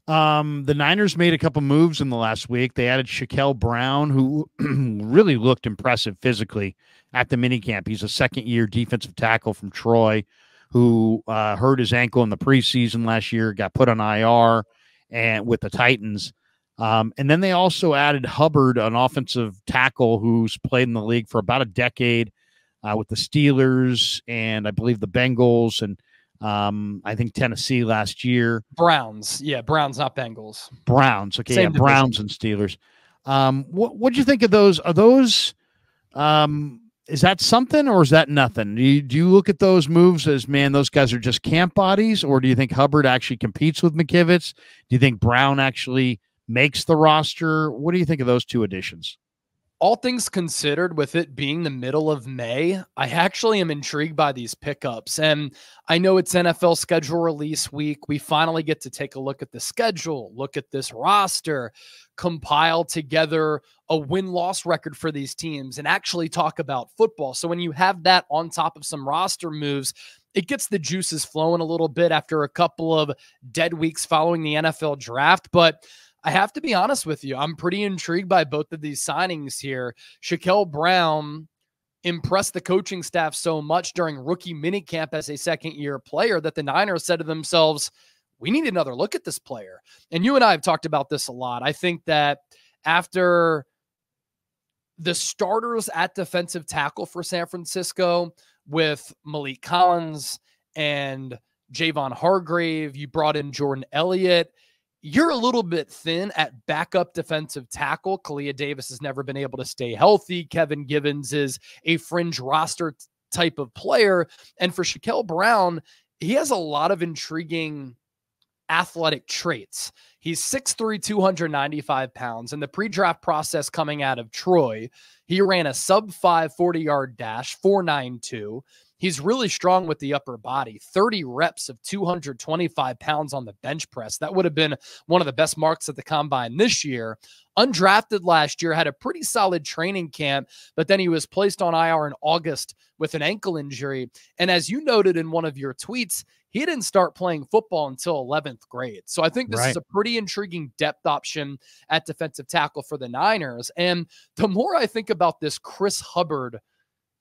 The Niners made a couple moves in the last week. They added Shaquille Brown, who really looked impressive physically at the minicamp. He's a second-year defensive tackle from Troy, who hurt his ankle in the preseason last year, got put on IR and with the Titans. And then they also added Hubbard, an offensive tackle who's played in the league for about a decade with the Steelers and I believe the Bengals and I think Tennessee last year. Browns. Yeah, Browns, not Bengals. Browns. Okay, yeah, Browns and Steelers. What'd you think of those? Are those is that something or is that nothing? Do you look at those moves as, man, those guys are just camp bodies, or do you think Hubbard actually competes with McKivitz? Do you think Brown actually makes the roster? What do you think of those two additions? All things considered, with it being the middle of May, I actually am intrigued by these pickups. And I know it's NFL schedule release week. We finally get to take a look at the schedule, look at this roster, compile together a win-loss record for these teams, and actually talk about football. So when you have that on top of some roster moves, it gets the juices flowing a little bit after a couple of dead weeks following the NFL draft. But I have to be honest with you, I'm pretty intrigued by both of these signings here. Shaquille Brown impressed the coaching staff so much during rookie minicamp as a second-year player that the Niners said to themselves, we need another look at this player. And you and I have talked about this a lot. I think that after the starters at defensive tackle for San Francisco with Malik Collins and Javon Hargrave, you brought in Jordan Elliott, you're a little bit thin at backup defensive tackle. Kalia Davis has never been able to stay healthy. Kevin Givens is a fringe roster type of player. And for Shaquille Brown, he has a lot of intriguing athletic traits. He's 6'3", 295 pounds. In the pre-draft process coming out of Troy, he ran a sub-5 40-yard dash, 4.92. He's really strong with the upper body, 30 reps of 225 pounds on the bench press. That would have been one of the best marks at the combine this year. Undrafted last year, had a pretty solid training camp, but then he was placed on IR in August with an ankle injury. And as you noted in one of your tweets, he didn't start playing football until 11th grade. So I think this is a pretty intriguing depth option at defensive tackle for the Niners. And the more I think about this Chris Hubbard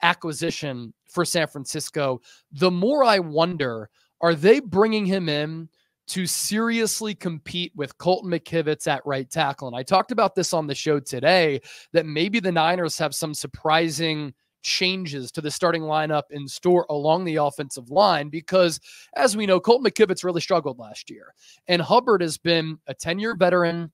acquisition for San Francisco, the more I wonder, are they bringing him in to seriously compete with Colton McKivitz at right tackle? And I talked about this on the show today, that maybe the Niners have some surprising changes to the starting lineup in store along the offensive line, because as we know, Colton McKivitz really struggled last year. And Hubbard has been a 10-year veteran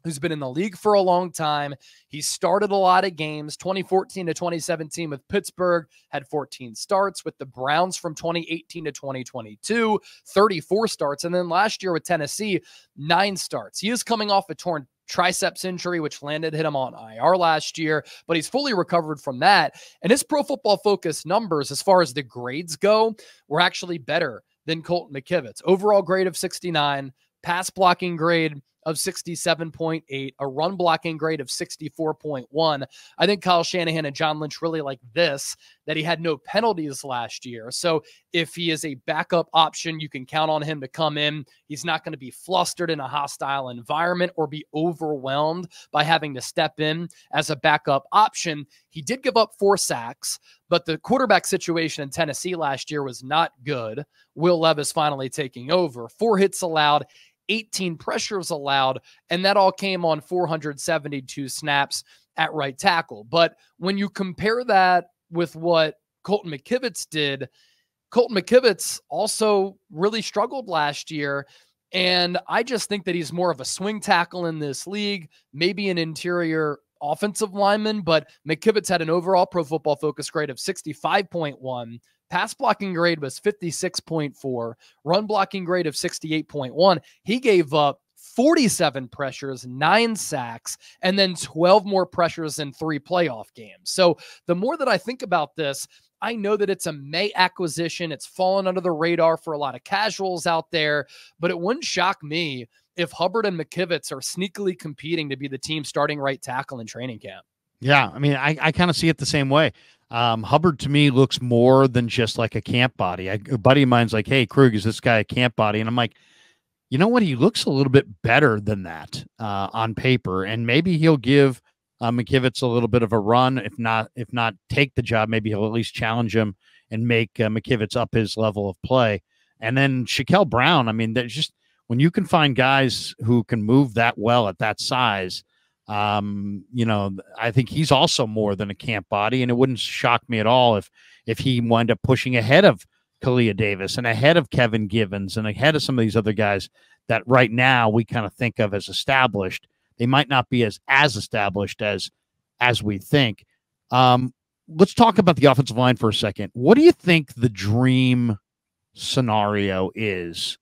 who's been in the league for a long time. He started a lot of games, 2014 to 2017 with Pittsburgh, had 14 starts with the Browns from 2018 to 2022, 34 starts. And then last year with Tennessee, 9 starts. He is coming off a torn triceps injury, which hit him on IR last year, but he's fully recovered from that. And his Pro Football Focus numbers, as far as the grades go, were actually better than Colton McKivitz. Overall grade of 69, pass blocking grade of 67.8, a run blocking grade of 64.1. I think Kyle Shanahan and John Lynch really like this, that he had no penalties last year. So if he is a backup option, you can count on him to come in. He's not going to be flustered in a hostile environment or be overwhelmed by having to step in as a backup option. He did give up 4 sacks, but the quarterback situation in Tennessee last year was not good. Will Levis finally taking over. 4 hits allowed, 18 pressures allowed, and that all came on 472 snaps at right tackle. But when you compare that with what Colton McKivitz did, Colton McKivitz also really struggled last year. And I just think that he's more of a swing tackle in this league, maybe an interior offensive lineman, but McKivitz had an overall Pro Football Focus grade of 65.1. Pass blocking grade was 56.4, run blocking grade of 68.1. He gave up 47 pressures, 9 sacks, and then 12 more pressures in 3 playoff games. So the more that I think about this, I know that it's a May acquisition. It's fallen under the radar for a lot of casuals out there, but it wouldn't shock me if Hubbard and McKivitz are sneakily competing to be the team starting right tackle in training camp. Yeah, I mean, I kind of see it the same way. Hubbard to me looks more than just like a camp body. A buddy of mine's like, hey, Krug, is this guy a camp body? And I'm like, you know what? He looks a little bit better than that on paper, and maybe he'll give McKivitz a little bit of a run. If not take the job, maybe he'll at least challenge him and make McKivitz up his level of play. And then Shaquille Brown, I mean, there's just when you can find guys who can move that well at that size, I think he's also more than a camp body, and it wouldn't shock me at all if he wound up pushing ahead of Kalia Davis and ahead of Kevin Givens and ahead of some of these other guys that right now we kind of think of as established. They might not be as established as we think. Let's talk about the offensive line for a second. What do you think the dream scenario is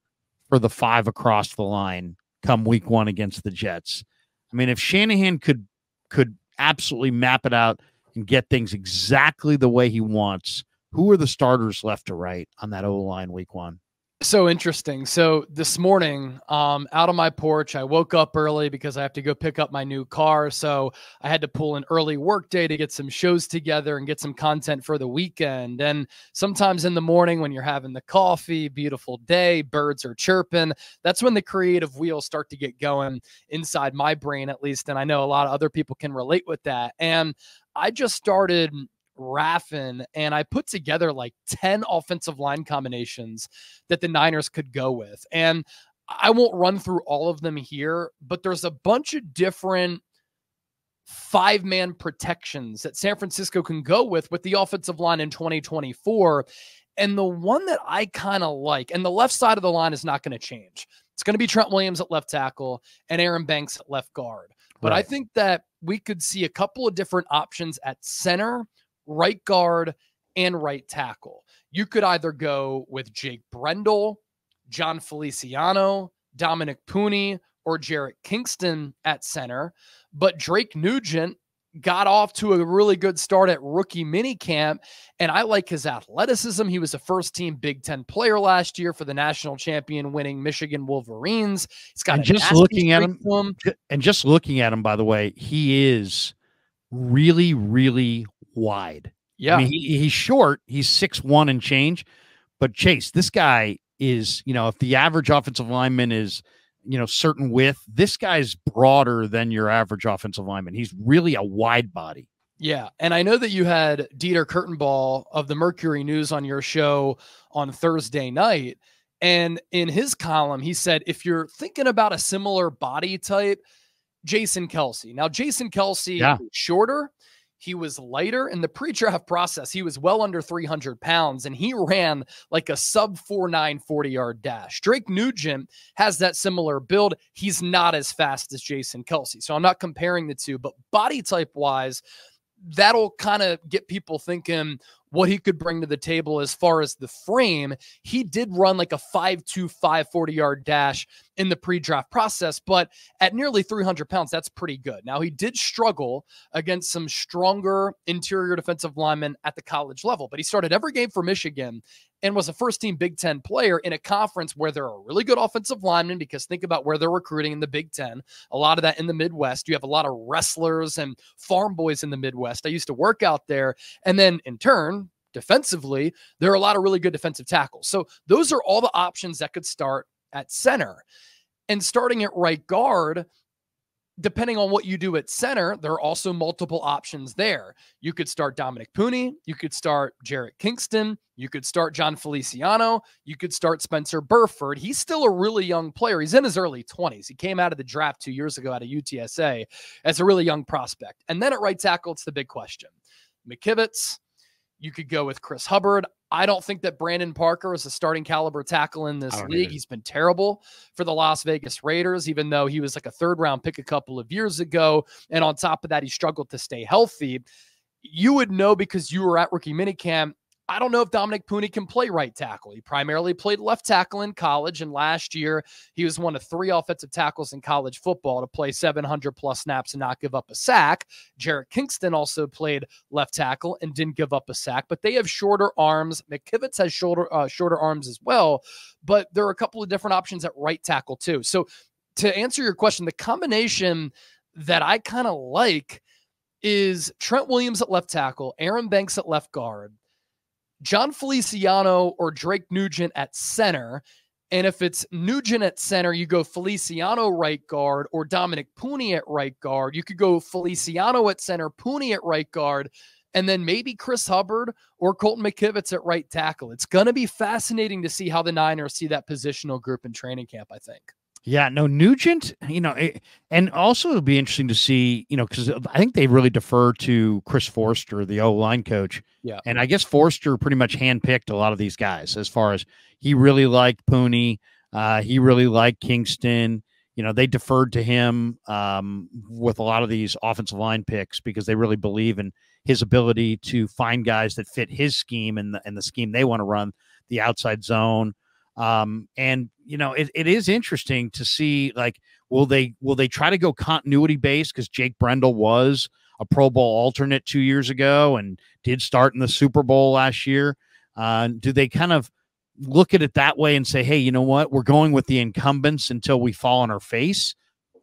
for the 5 across the line come week 1 against the Jets? I mean, if Shanahan could absolutely map it out and get things exactly the way he wants, who are the starters left to right on that O-line week 1? So interesting. So this morning, out on my porch, I woke up early because I have to go pick up my new car. So I had to pull an early work day to get some shows together and get some content for the weekend. And sometimes in the morning when you're having the coffee, beautiful day, birds are chirping, that's when the creative wheels start to get going inside my brain, at least. And I know a lot of other people can relate with that. And I just started raffing, and I put together like 10 offensive line combinations that the Niners could go with. And I won't run through all of them here, but there's a bunch of different 5-man protections that San Francisco can go with the offensive line in 2024. And the one that I kind of like, and the left side of the line is not going to change. It's going to be Trent Williams at left tackle and Aaron Banks at left guard. But right. I think that we could see a couple of different options at center, right guard, and right tackle. You could either go with Jake Brendel, John Feliciano, Dominic Pooney, or Jarrett Kingston at center. But Drake Nugent got off to a really good start at rookie minicamp, and I like his athleticism. He was a first-team Big Ten player last year for the national champion winning Michigan Wolverines. He's got just looking at him, by the way, he is really, really wide. Yeah. I mean, he's short. He's 6'1" and change. But Chase, this guy is, if the average offensive lineman is, certain width, this guy's broader than your average offensive lineman. He's really a wide body. Yeah. And I know that you had Dieter Kurtenball of the Mercury News on your show on Thursday night. And in his column, he said, if you're thinking about a similar body type, Jason Kelce. Now, Jason Kelce is shorter. He was lighter in the pre-draft process. He was well under 300 pounds, and he ran like a sub 4.9 40-yard dash. Drake Nugent has that similar build. He's not as fast as Jason Kelce. So I'm not comparing the two, but body type-wise, that'll kind of get people thinking what he could bring to the table as far as the frame. He did run like a 5.2 40-yard dash in the pre-draft process, but at nearly 300 pounds, that's pretty good. Now, he did struggle against some stronger interior defensive linemen at the college level, but he started every game for Michigan and was a first-team Big Ten player in a conference where there are really good offensive linemen, because think about where they're recruiting in the Big Ten. A lot of that in the Midwest. You have a lot of wrestlers and farm boys in the Midwest. I used to work out there. And then in turn, defensively, there are a lot of really good defensive tackles. So those are all the options that could start at center. And starting at right guard, depending on what you do at center, there are also multiple options there. You could start Dominic Pooney. You could start Jarrett Kingston. You could start John Feliciano. You could start Spencer Burford. He's still a really young player. He's in his early 20s. He came out of the draft 2 years ago out of UTSA as a really young prospect. And then at right tackle, it's the big question. McKivitz. You could go with Chris Hubbard. I don't think that Brandon Parker is a starting caliber tackle in this league. He's been terrible for the Las Vegas Raiders, even though he was like a 3rd-round pick a couple of years ago. And on top of that, he struggled to stay healthy. You would know because you were at rookie minicamp. I don't know if Dominic Pooney can play right tackle. He primarily played left tackle in college, and last year he was one of 3 offensive tackles in college football to play 700-plus snaps and not give up a sack. Jarrett Kingston also played left tackle and didn't give up a sack, but they have shorter arms. McKivitz has shorter arms as well, but there are a couple of different options at right tackle too. So to answer your question, the combination that I kind of like is Trent Williams at left tackle, Aaron Banks at left guard, John Feliciano or Drake Nugent at center, And if it's Nugent at center, you go Feliciano right guard or Dominic Puni at right guard. You could go Feliciano at center, Puni at right guard, and then maybe Chris Hubbard or Colton McKivitz at right tackle. It's going to be fascinating to see how the Niners see that positional group in training camp, I think. Yeah, no, Nugent, and also it'll be interesting to see, because I think they really defer to Chris Forster, the O-line coach. Yeah. And I guess Forster pretty much handpicked a lot of these guys as far as he really liked Puni. He really liked Kingston. They deferred to him with a lot of these offensive line picks because they really believe in his ability to find guys that fit his scheme and the scheme they want to run, the outside zone. It is interesting to see, like, will they try to go continuity based because Jake Brendel was a Pro Bowl alternate 2 years ago and did start in the Super Bowl last year. Do they kind of look at it that way and say, hey, you know what, we're going with the incumbents until we fall on our face?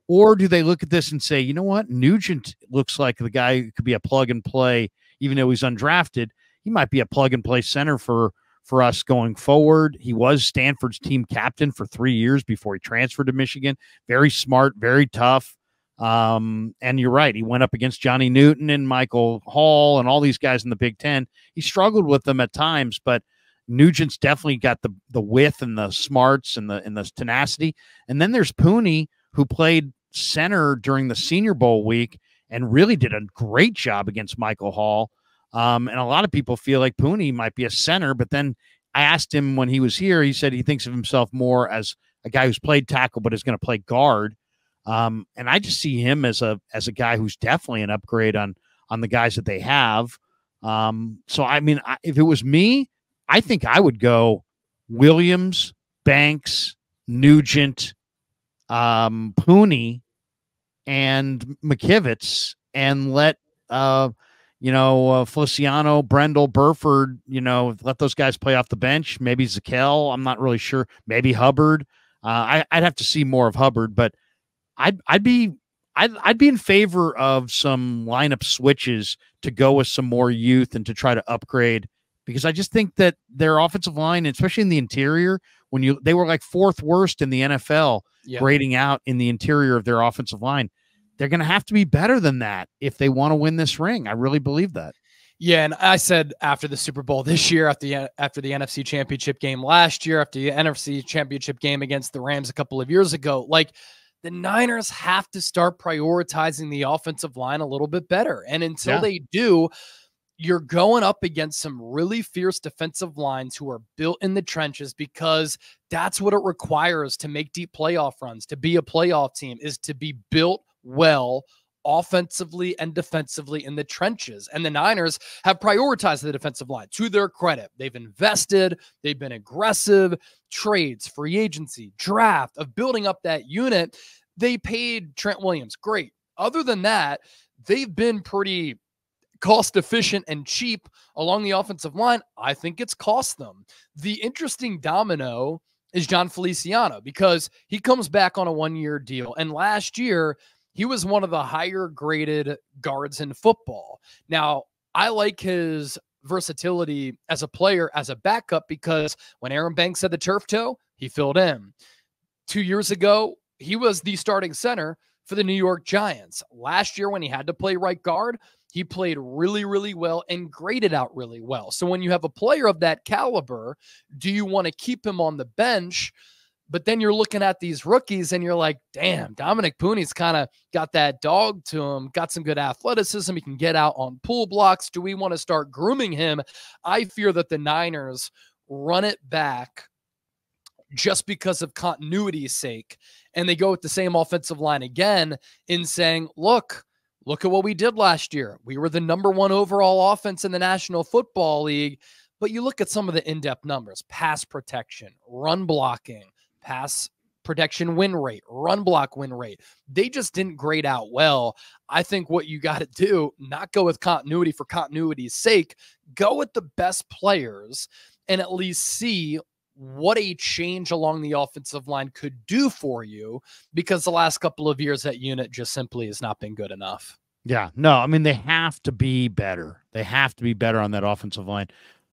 Or do they look at this and say, you know what, Nugent looks like the guy who could be a plug and play, even though he's undrafted. He might be a plug and play center for us going forward. He was Stanford's team captain for 3 years before he transferred to Michigan. Very smart, very tough. And you're right. He went up against Johnny Newton and Michael Hall and all these guys in the Big Ten. He struggled with them at times, but Nugent's definitely got the width and the smarts and the tenacity. And then there's Puni, who played center during the Senior Bowl week and really did a great job against Michael Hall. And a lot of people feel like Puni might be a center, but then I asked him when he was here, he said he thinks of himself more as a guy who's played tackle, but is going to play guard. And I just see him as a guy who's definitely an upgrade on the guys that they have. So, I mean, if it was me, I think I would go Williams, Banks, Nugent, Puni, and McKivitz, and let, Feliciano, Brendel, Burford, let those guys play off the bench. Maybe Zakel. I'm not really sure. Maybe Hubbard. I'd have to see more of Hubbard, but I'd be in favor of some lineup switches to go with some more youth and to try to upgrade, because I just think that their offensive line, especially in the interior, they were like fourth worst in the NFL grading out in the interior of their offensive line. They're going to have to be better than that if they want to win this ring. I really believe that. Yeah, and I said after the Super Bowl this year, after the NFC Championship game last year, after the NFC Championship game against the Rams a couple of years ago, like, the Niners have to start prioritizing the offensive line a little bit better. And until they do, you're going up against some really fierce defensive lines who are built in the trenches, because that's what it requires to make deep playoff runs, to be a playoff team, is to be built well offensively and defensively in the trenches. And the Niners have prioritized the defensive line to their credit. They've invested, they've been aggressive, trades, free agency, draft, of building up that unit. They paid Trent Williams. Great. Other than that, they've been pretty cost efficient and cheap along the offensive line. I think it's cost them. The interesting domino is John Feliciano, because he comes back on a 1-year deal. And last year, he was one of the higher graded guards in football. Now, I like his versatility as a player, as a backup, because when Aaron Banks had the turf toe, he filled in. 2 years ago, he was the starting center for the New York Giants. Last year, when he had to play right guard, he played really, really well and graded out really well. So when you have a player of that caliber, do you want to keep him on the bench? But then you're looking at these rookies and you're like, damn, Dominic Puni's kind of got that dog to him, got some good athleticism. He can get out on pull blocks. Do we want to start grooming him? I fear that the Niners run it back just because of continuity's sake. And they go with the same offensive line again in saying, look at what we did last year. We were the #1 overall offense in the National Football League. But you look at some of the in-depth numbers: pass protection, run blocking, pass protection win rate, run block win rate. They just didn't grade out well. I think what you got to do, not go with continuity for continuity's sake, go with the best players and at least see what a change along the offensive line could do for you, because the last couple of years that unit just simply has not been good enough. Yeah, no, I mean, they have to be better. They have to be better on that offensive line.